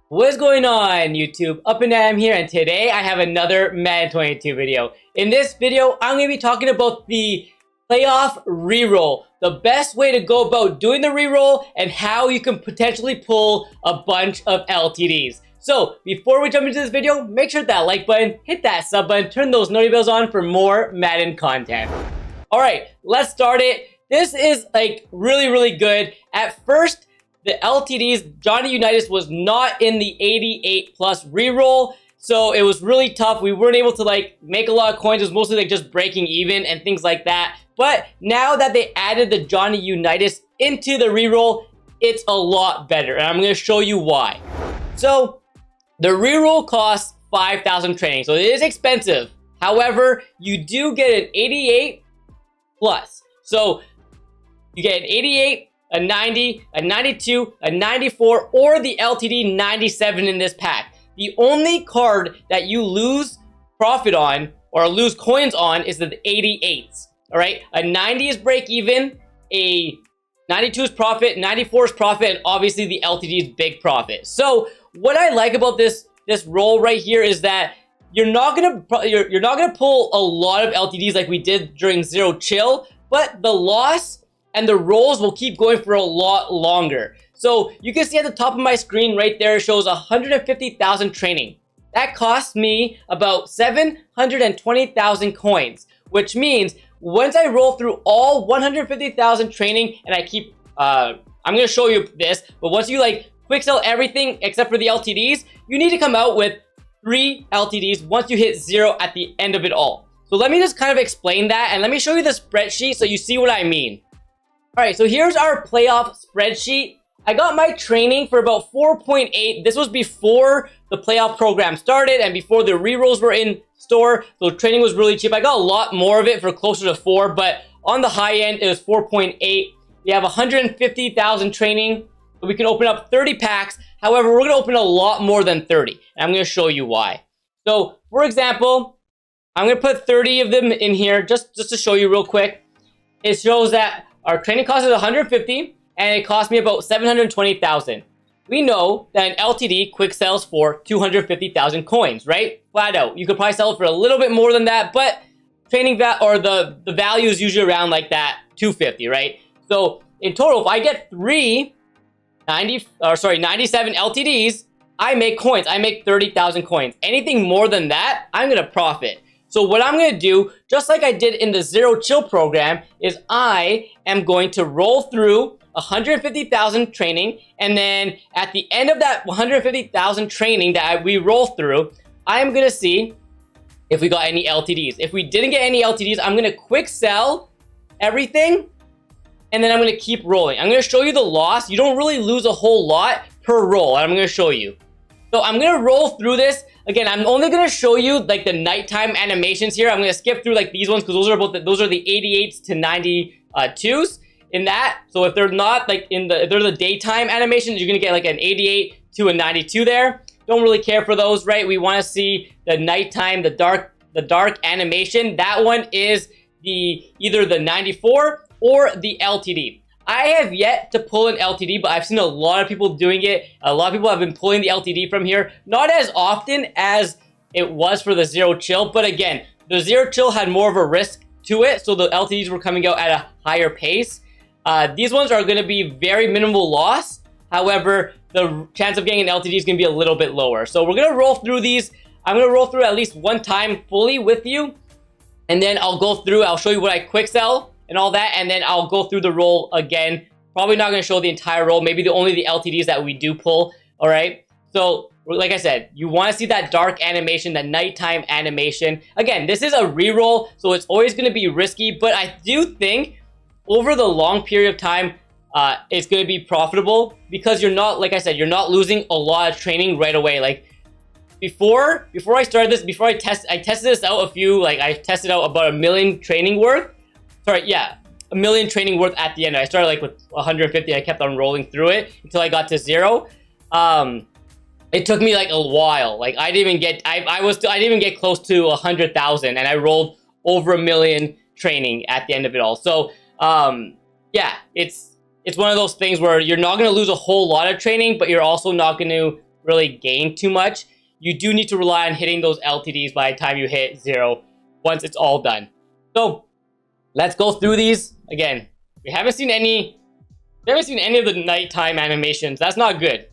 What is going on, YouTube? Up and Adam here, and today I have another Madden 22 video. In this video, I'm going to be talking about the playoff reroll, the best way to go about doing the reroll, and how you can potentially pull a bunch of LTDs. So, before we jump into this video, make sure that like button, hit that sub button, turn those notification bells on for more Madden content. Alright, let's start it. This is like really good. At first, the LTDs, Johnny Unitas was not in the 88 plus reroll, so it was really tough. We weren't able to like make a lot of coins. It was mostly like just breaking even and things like that. But now that they added the Johnny Unitas into the reroll, it's a lot better, and I'm going to show you why. So the reroll costs 5,000 training, so it is expensive. However, you do get an 88 plus. So you get an 88, a 90, a 92, a 94, or the LTD 97 in this pack. The only card that you lose profit on, or lose coins on, is the 88s. Alright? A 90 is break even, a 92 is profit, 94 is profit, and obviously the LTD is big profit. So, what I like about this roll right here is that you're not gonna pull a lot of LTDs like we did during Zero Chill, but the loss and the rolls will keep going for a lot longer. So you can see at the top of my screen right there, it shows 150,000 training. That cost me about 720,000 coins, which means once I roll through all 150,000 training, and I keep, I'm gonna show you this, but once you like quick sell everything except for the LTDs, you need to come out with 3 LTDs once you hit 0 at the end of it all. So let me just kind of explain that, and let me show you the spreadsheet so you see what I mean. Alright, so here's our playoff spreadsheet. I got my training for about 4.8. This was before the playoff program started and before the rerolls were in store. So training was really cheap. I got a lot more of it for closer to 4, but on the high end, it was 4.8. We have 150,000 training. So we can open up 30 packs. However, we're going to open a lot more than 30. And I'm going to show you why. So, for example, I'm going to put 30 of them in here just to show you real quick. It shows that our training cost is 150, and it cost me about 720,000. We know that an LTD quick sells for 250,000 coins, right? Flat out. You could probably sell it for a little bit more than that, but training the value is usually around like that 250, right? So in total, if I get 97 LTDs, I make coins. I make 30,000 coins. Anything more than that, I'm gonna profit. So what I'm going to do, just like I did in the Zero Chill program, is I am going to roll through 150,000 training, and then at the end of that 150,000 training that we roll through, I am going to see if we got any LTDs. If we didn't get any LTDs, I'm going to quick sell everything, and then I'm going to keep rolling. I'm going to show you the loss. You don't really lose a whole lot per roll, and I'm going to show you. So I'm going to roll through this. Again, I'm only going to show you like the nighttime animations here. I'm going to skip through like these ones because those are the 88s to 92s in that. So if they're not like if they're the daytime animations, you're going to get like an 88 to a 92 there. Don't really care for those, right? We want to see the nighttime, the dark animation. That one is either the 94 or the LTD. I have yet to pull an LTD, but I've seen a lot of people doing it. A lot of people have been pulling the LTD from here. Not as often as it was for the Zero Chill, but again, the Zero Chill had more of a risk to it, so the LTDs were coming out at a higher pace. These ones are going to be very minimal loss. However, the chance of getting an LTD is going to be a little bit lower. So we're going to roll through these. I'm going to roll through at least one time fully with you, and then I'll show you what I quick sell and all that, and then I'll go through the roll again. Probably not going to show the entire roll, maybe only the LTDs that we do pull, all right? So, like I said, you want to see that dark animation, that nighttime animation. Again, this is a reroll, so it's always going to be risky, but I do think over the long period of time, it's going to be profitable because you're not, like I said, you're not losing a lot of training right away. Like, before I started this, I tested this out I tested out about 1 million training worth. Sorry, yeah, 1 million training worth at the end. I started like with 150. I kept on rolling through it until I got to 0. It took me like a while. Like I didn't even get close to 100,000, and I rolled over 1 million training at the end of it all. So yeah, it's one of those things where you're not going to lose a whole lot of training, but you're also not going to really gain too much. You do need to rely on hitting those LTDs by the time you hit 0 once it's all done. So let's go through these again. We haven't seen any of the nighttime animations. That's not good.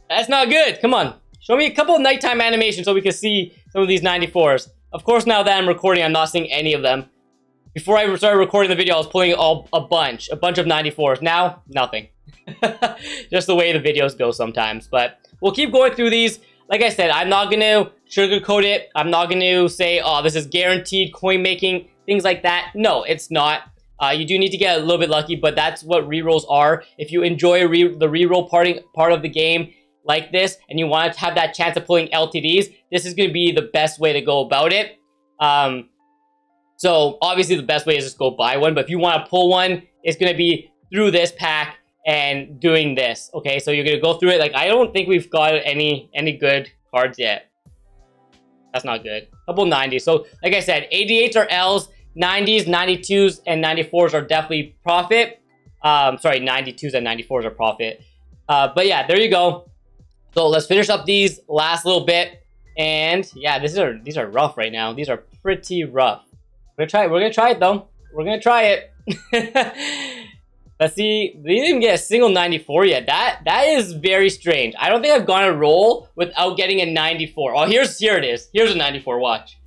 That's not good. Come on, show me a couple of nighttime animations so we can see some of these 94s. Of course, now that I'm recording, I'm not seeing any of them. Before I started recording the video, I was pulling a bunch of 94s. Now, nothing. Just the way the videos go sometimes. But we'll keep going through these. Like I said, I'm not going to sugarcoat it. I'm not going to say, oh, this is guaranteed coin making, things like that. No, it's not. You do need to get a little bit lucky, but that's what rerolls are. If you enjoy the reroll part of the game like this, and you want to have that chance of pulling LTDs, this is going to be the best way to go about it. So obviously the best way is just go buy one, but if you want to pull one, it's going to be through this pack and doing this. Okay, so you're going to go through it. Like, I don't think we've got any good cards yet. That's not good. Couple 90s. So like I said, 88s are L's, 90s, 92s, and 94s are definitely profit. Sorry, 92s and 94s are profit. But yeah, there you go. So let's finish up these last little bit. And yeah, these are rough right now. These are pretty rough. We're gonna try it though. We're gonna try it. Let's see. We didn't even get a single 94 yet. That is very strange. I don't think I've gone a roll without getting a 94. Oh, here it is. Here's a 94. Watch.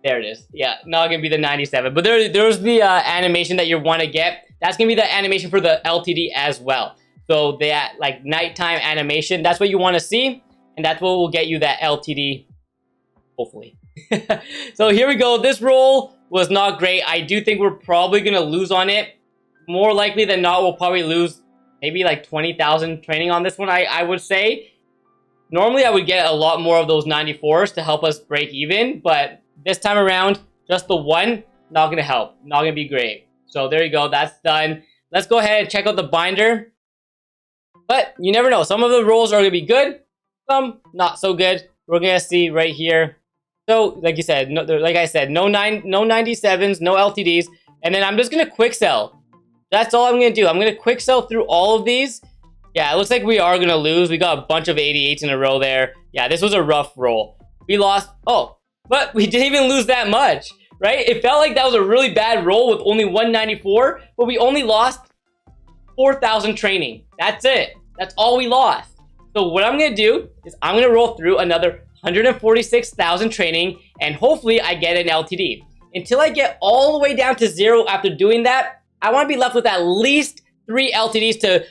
There it is. Yeah, not gonna be the 97. But there's the animation that you want to get. That's gonna be the animation for the LTD as well. So that like nighttime animation. That's what you want to see, and that's what will get you that LTD. Hopefully. So here we go. This roll was not great. I do think we're probably gonna lose on it. More likely than not, we'll probably lose maybe like 20,000 training on this one. I would say. Normally, I would get a lot more of those 94s to help us break even, but this time around, just the one, not gonna help. Not gonna be great. So there you go. That's done. Let's go ahead and check out the binder. But you never know. Some of the rolls are gonna be good, some not so good. We're gonna see right here. So, like you said, like I said, no 97s, no LTDs, and then I'm just gonna quick sell. That's all I'm gonna do. I'm gonna quick sell through all of these. Yeah, it looks like we are gonna lose. We got a bunch of 88s in a row there. Yeah, this was a rough roll. We lost. Oh, but we didn't even lose that much, right? It felt like that was a really bad roll with only 194, but we only lost 4,000 training. That's it. That's all we lost. So what I'm gonna do is I'm gonna roll through another 146,000 training, and hopefully I get an LTD. Until I get all the way down to 0 after doing that, I want to be left with at least 3 LTDs to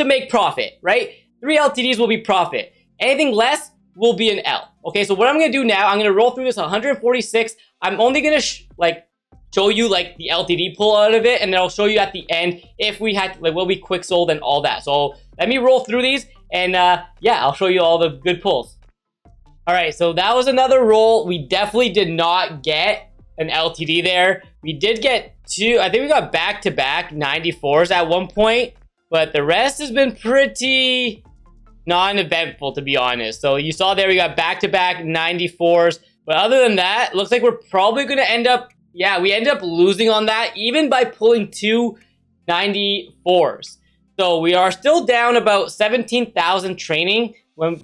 make profit, right? 3 LTDs will be profit. Anything less will be an L. Okay, so what I'm gonna do now, I'm gonna roll through this 146. I'm only gonna show you like the LTD pull out of it, and then I'll show you at the end if we had like what we quick sold and all that. So let me roll through these, and yeah, I'll show you all the good pulls. All right, so that was another roll. We definitely did not get an LTD there. We did get 2. I think we got back-to-back 94s at one point, but the rest has been pretty non-eventful, to be honest. So you saw there we got back-to-back 94s, but other than that, looks like we're probably going to end up, yeah, we ended up losing on that, even by pulling 2 94s. So we are still down about 17,000 training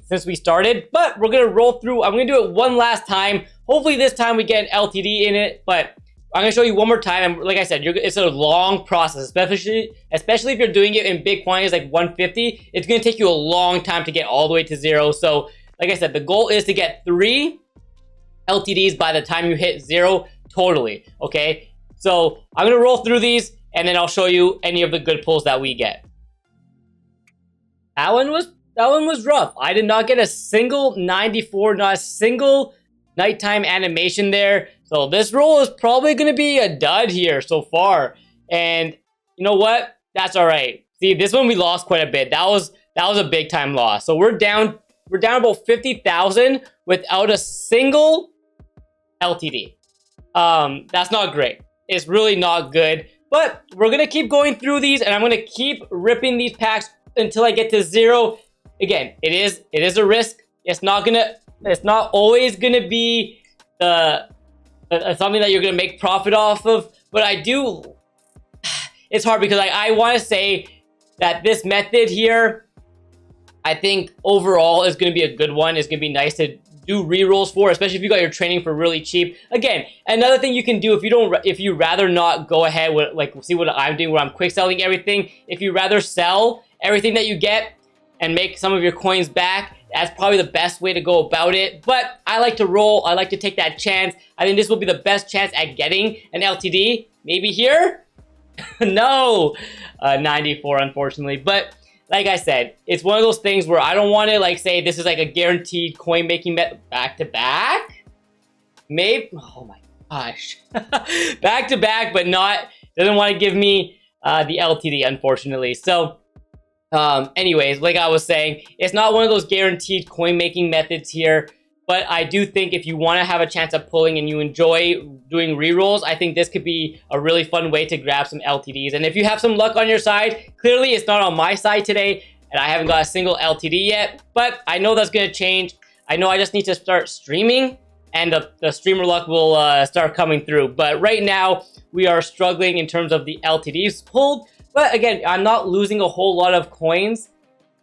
since we started, but we're gonna roll through. I'm gonna do it one last time. Hopefully this time we get an LTD in it, but I'm gonna show you one more time. And like I said, it's a long process, especially if you're doing it in big quantities like 150. It's gonna take you a long time to get all the way to 0. So like I said, the goal is to get 3 LTDs by the time you hit 0 totally. Okay, so I'm gonna roll through these, and then I'll show you any of the good pulls that we get. That one was rough. I did not get a single 94, not a single nighttime animation there. So this roll is probably going to be a dud here so far. And you know what? That's all right. See, this one we lost quite a bit. That was a big time loss. So we're down about 50,000 without a single LTD. That's not great. It's really not good. But we're going to keep going through these, and I'm going to keep ripping these packs until I get to 0. Again, it is a risk. It's not always gonna be something that you're gonna make profit off of. But I do. It's hard because I want to say that this method here, I think overall is going to be a good one. It's going to be nice to do rerolls for, especially if you got your training for really cheap. Again, another thing you can do if you rather not go ahead with, like, see what I'm doing where I'm quick selling everything. If you rather sell everything that you get and make some of your coins back, that's probably the best way to go about it. But I like to roll. I like to take that chance. I think this will be the best chance at getting an LTD. Maybe here? No, 94 unfortunately. But like I said, it's one of those things where I don't want to, like, say this is like a guaranteed coin making method back to back. Maybe, oh my gosh, back to back, but doesn't want to give me the LTD unfortunately. So anyways, like I was saying, it's not one of those guaranteed coin making methods here. But I do think if you want to have a chance of pulling and you enjoy doing rerolls, I think this could be a really fun way to grab some LTDs. And if you have some luck on your side, clearly it's not on my side today, and I haven't got a single LTD yet. But I know that's going to change. I know I just need to start streaming, and the streamer luck will start coming through. But right now, we are struggling in terms of the LTDs pulled. But again, I'm not losing a whole lot of coins.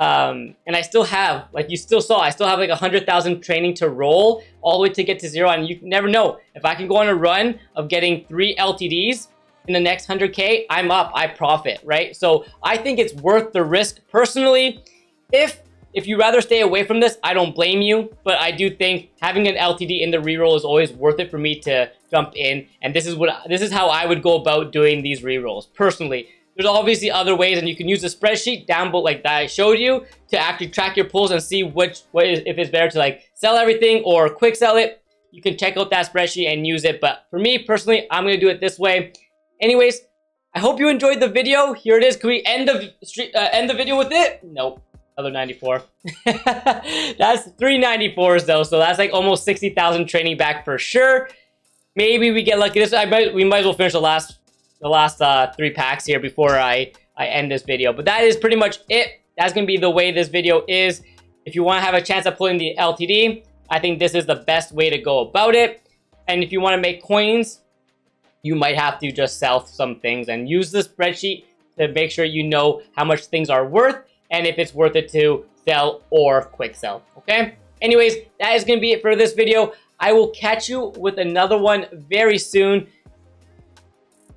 And I still have, like you still saw, I still have like 100,000 training to roll all the way to get to 0. And you never know, if I can go on a run of getting 3 LTDs in the next 100K, I'm up, I profit, right? So I think it's worth the risk personally. If you rather stay away from this, I don't blame you. But I do think having an LTD in the reroll is always worth it for me to jump in. And this is how I would go about doing these rerolls personally. There's obviously other ways, and you can use the spreadsheet down below, like that I showed you, to actually track your pulls and see if it's better to like sell everything or quick sell it. You can check out that spreadsheet and use it. But for me personally, I'm gonna do it this way. Anyways, I hope you enjoyed the video. Here it is. Can we end the video with it? Nope. Another 94. That's 3 94s though, so that's like almost 60,000 training back for sure. Maybe we get lucky. We might as well finish the last 3 packs here before I end this video. But that is pretty much it. That's going to be the way this video is. If you want to have a chance of pulling the LTD, I think this is the best way to go about it. And if you want to make coins, you might have to just sell some things and use the spreadsheet to make sure you know how much things are worth and if it's worth it to sell or quick sell. Okay? Anyways, that is going to be it for this video. I will catch you with another one very soon.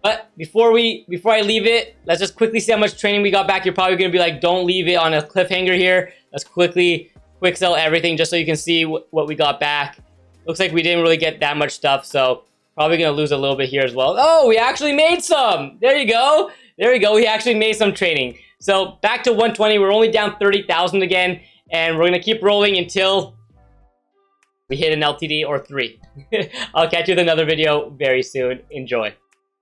But before I leave it, let's just quickly see how much training we got back. You're probably going to be like, don't leave it on a cliffhanger here. Let's quickly quick sell everything just so you can see what we got back. Looks like we didn't really get that much stuff, so probably going to lose a little bit here as well. Oh, we actually made some. There you go. There we go. We actually made some training. So back to 120. We're only down 30,000 again, and we're going to keep rolling until we hit an LTD or 3. I'll catch you with another video very soon. Enjoy.